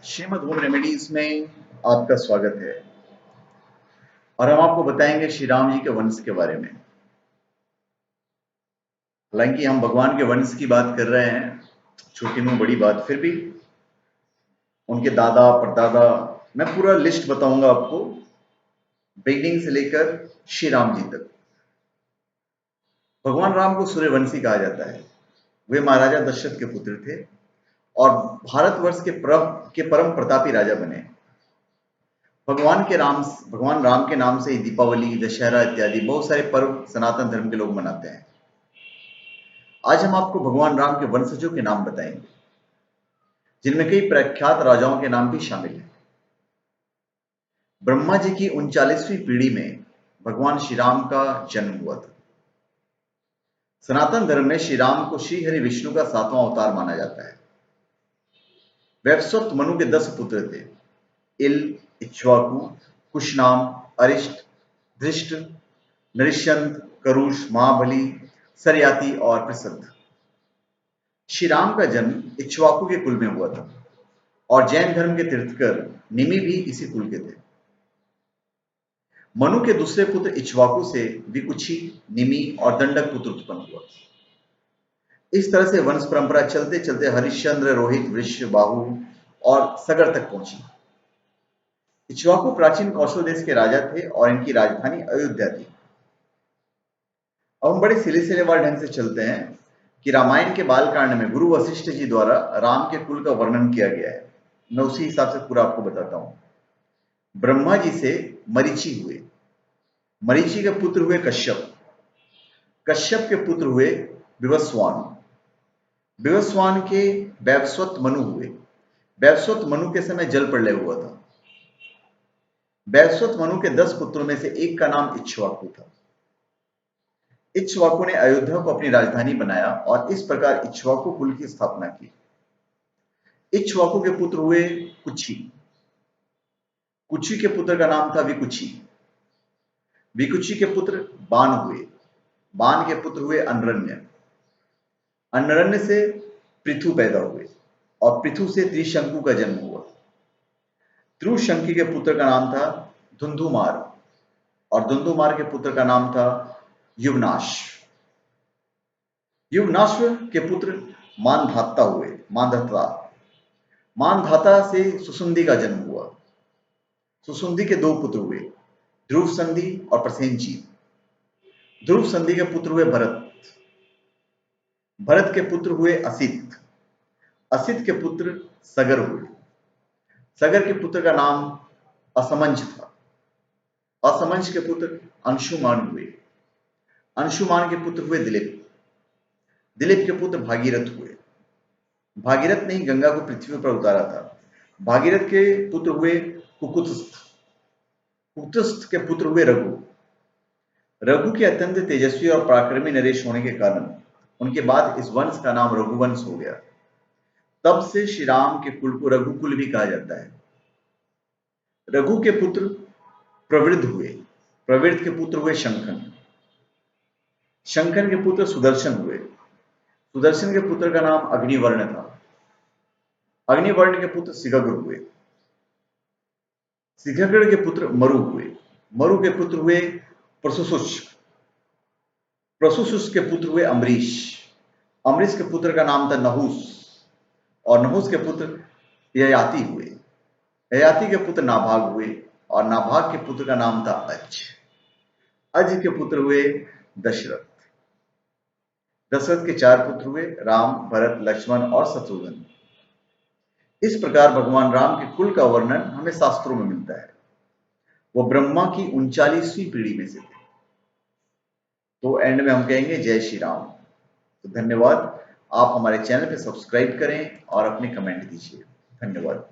Shrimad home remedies में आपका स्वागत है और हम आपको बताएंगे श्री राम जी के वंश के बारे में। हालांकि हम भगवान के वंश की बात कर रहे हैं, छोटी मुंह बड़ी बात, फिर भी उनके दादा परदादा, मैं पूरा लिस्ट बताऊंगा आपको बिगिनिंग से लेकर श्री राम जी तक। भगवान राम को सूर्यवंशी कहा जाता है। वे महाराजा दशरथ के पुत्र थे और भारतवर्ष के परम प्रतापी राजा बने। भगवान राम के नाम से ही दीपावली, दशहरा इत्यादि बहुत सारे पर्व सनातन धर्म के लोग मनाते हैं। आज हम आपको भगवान राम के वंशजों के नाम बताएंगे, जिनमें कई प्रख्यात राजाओं के नाम भी शामिल हैं। ब्रह्मा जी की 39वीं पीढ़ी में भगवान श्री राम का जन्म हुआ था। सनातन धर्म में श्री राम को श्री हरि विष्णु का 7वां अवतार माना जाता है। वैवस्वत मनु के 10 पुत्र थे। इल, इक्ष्वाकु, कुशनाम, अरिष्ट, धृष्ट, नरिश्चंद, करुष, महाबली, सरयाति और प्रसिद्ध। श्री राम का जन्म इक्ष्वाकु के कुल में हुआ था और जैन धर्म के तीर्थकर निमि भी इसी कुल के थे। मनु के दूसरे पुत्र इक्ष्वाकु से विकुक्षी, निमि और दंडक पुत्र उत्पन्न हुआ। इस तरह से वंश परंपरा चलते चलते हरिश्चंद्र, रोहित, वृष्य, बाहु और सगर तक पहुंची। इक्ष्वाकु प्राचीन कौशल देश के राजा थे और इनकी राजधानी अयोध्या थी। अब हम बड़े सिलसिलेवार ढंग से चलते हैं कि रामायण के बालकांड में गुरु वशिष्ठ जी द्वारा राम के कुल का वर्णन किया गया है। मैं उसी हिसाब से पूरा आपको बताता हूं। ब्रह्मा जी से मरीचि हुए, मरीचि के पुत्र हुए कश्यप, कश्यप के पुत्र हुए विवस्वान, विवस्वान के वैवस्वत मनु हुए। वैवस्वत मनु के समय जल प्रलय हुआ था। वैवस्वत मनु के 10 पुत्रों में से एक का नाम इक्ष्वाकु था। इक्ष्वाकु ने अयोध्या को अपनी राजधानी बनाया और इस प्रकार इक्ष्वाकु कुल की स्थापना की। इक्ष्वाकु के पुत्र हुए कुक्षी, कुक्षी के पुत्र का नाम था विकुक्षी, विकुक्षी के पुत्र बाण हुए, बाण के पुत्र हुए अनरण्य, अनरण्य से पृथु पैदा हुए और पृथु से त्रिशंकु का जन्म हुआ। त्रिशंकु के पुत्र का नाम था धुंधुमार और धुंधुमार के पुत्र का नाम था युवनाश। युवनाश के पुत्र मानधाता हुए, मानधाता, मानधाता से सुसुंदी का जन्म हुआ। सुसुंदी के 2 पुत्र हुए, ध्रुव संधि और प्रसेनजीत। ध्रुव संधि के पुत्र हुए भरत, भरत के पुत्र हुए असित, असित के पुत्र सगर हुए, सगर के पुत्र का नाम असमंज था, असमंज के पुत्र अंशुमान हुए, अंशुमान के पुत्र हुए दिलीप, दिलीप के पुत्र भागीरथ हुए, भागीरथ ने ही गंगा को पृथ्वी पर उतारा था। भागीरथ के पुत्र हुए कुकुत्स्थ, कुकुत्स्थ के पुत्र हुए रघु, रघु के अत्यंत तेजस्वी और पराक्रमी नरेश होने के कारण उनके बाद इस वंश का नाम रघुवंश हो गया। तब से श्री राम के कुल को रघुकुल भी कहा जाता है। रघु के पुत्र प्रवृद्ध हुए, प्रवृद्ध के पुत्र हुए शंखन, शंखन के पुत्र सुदर्शन हुए, सुदर्शन के पुत्र का नाम अग्निवर्ण था, अग्निवर्ण के पुत्र सिगग्र हुए, सिगग्र के पुत्र मरु हुए, मरु के पुत्र हुए प्रसुसुष्क, प्रसुसुष्क के पुत्र हुए अम्बरीश, अम्बरीश के पुत्र का नाम था नहुस और नहुस के पुत्र ययाति हुए, ययाति के पुत्र नाभाग हुए और नाभाग के पुत्र का नाम था अज, अज के पुत्र हुए दशरथ। दशरथ के 4 पुत्र हुए, राम, भरत, लक्ष्मण और शत्रुघ्न। इस प्रकार भगवान राम के कुल का वर्णन हमें शास्त्रों में मिलता है। वो ब्रह्मा की 39वीं पीढ़ी में से थे। तो एंड में हम कहेंगे जय श्री राम। तो धन्यवाद। आप हमारे चैनल पे सब्सक्राइब करें और अपने कमेंट दीजिए। धन्यवाद।